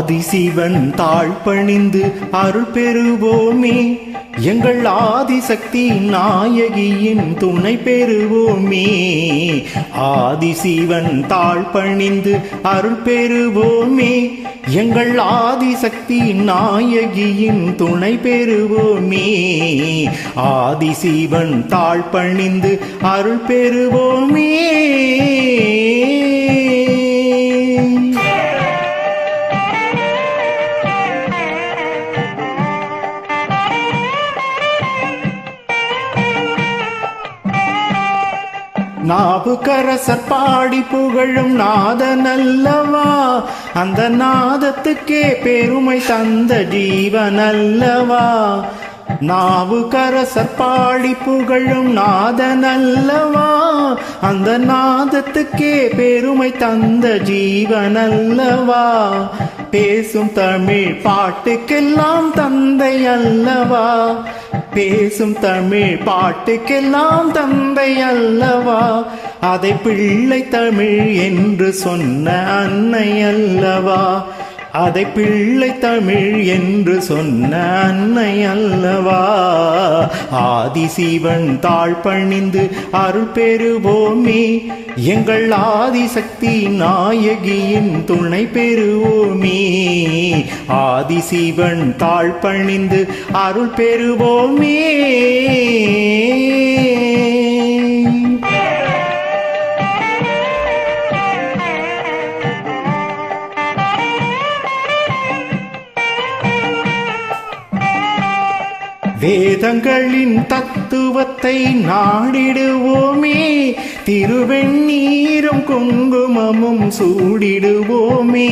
ஆதிசிவன் தாழ்பணிந்து அருள் பெறுவோமே, எங்கள் ஆதிசக்தி நாயகியின் துணை பெறுவோமே. ஆதிசிவன் தாழ்பணிந்து அருள் பெறுவோமே, எங்கள் ஆதிசக்தி நாயகியின் துணை பெறுவோமே. ஆதிசிவன் தாழ்பணிந்து அருள் பெறுவோமே. நாவுக்கரசர் பாடி புகழும் நாதனல்லவா, அந்த நாதத்துக்கே பெருமை தந்த ஜீவனல்லவா. நாவுக்கரசர் பாடி புகழும் நாதனல்லவா, அந்த நாதத்துக்கே பெருமை தந்த ஜீவனல்லவா. பேசும் தமிழ் பாட்டுக்கெல்லாம் தந்தை அல்லவா, பேசும் தமிழ் பாட்டுக்கெல்லாம் தந்தை அல்லவா. அதை பிள்ளை தமிழ் என்று சொன்ன அன்னை அல்லவா, அதை பிள்ளை தமிழ் என்று சொன்ன அன்னை அல்லவா. ஆதிசிவன் தாழ்பணிந்து அருள் பெறுவோமே, எங்கள் ஆதிசக்தி நாயகியின் துணை பெறுவோமே. ஆதிசிவன் தாழ்பணிந்து அருள் பெறுவோமே. வேதங்களின் தத்துவத்தை நாடிடுவோமே, திருவெண்ணீரும் குங்குமமும் சூடிடுவோமே.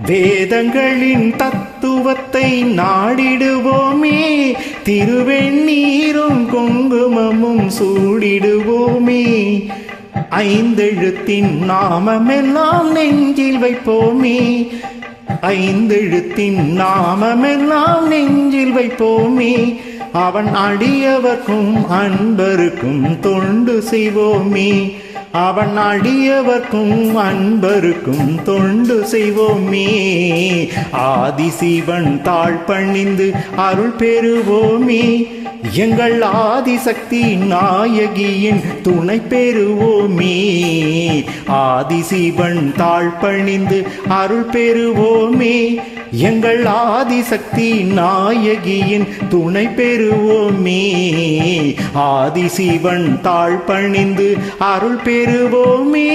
வேதங்களின் தத்துவத்தை நாடிடுவோமே, திருவெண்ணீரும் குங்குமமும் சூடிடுவோமே. ஐந்தெழுத்தின் நாமமெல்லாம் நெஞ்சில் வைப்போமே, ஐந்தெழுத்தின் நாமமெல்லாம் நெஞ்சில் வைப்போமே. அவன் அடியவர்க்கும் அன்பருக்கும் தொண்டு செய்வோமே, அவன் அடியவர்க்கும் அன்பருக்கும் தொண்டு செய்வோமே. ஆதிசிவன் தாழ்பணிந்து அருள் பெறுவோமே, எங்கள் ஆதிசக்தி நாயகியின் துணை பெறுவோமே. ஆதிசிவன் தாழ்பணிந்து அருள் பெறுவோமே, எங்கள் ஆதிசக்தி நாயகியின் துணை பெறுவோமே. ஆதிசிவன் தாழ்பணிந்து அருள் பெறுவோமே.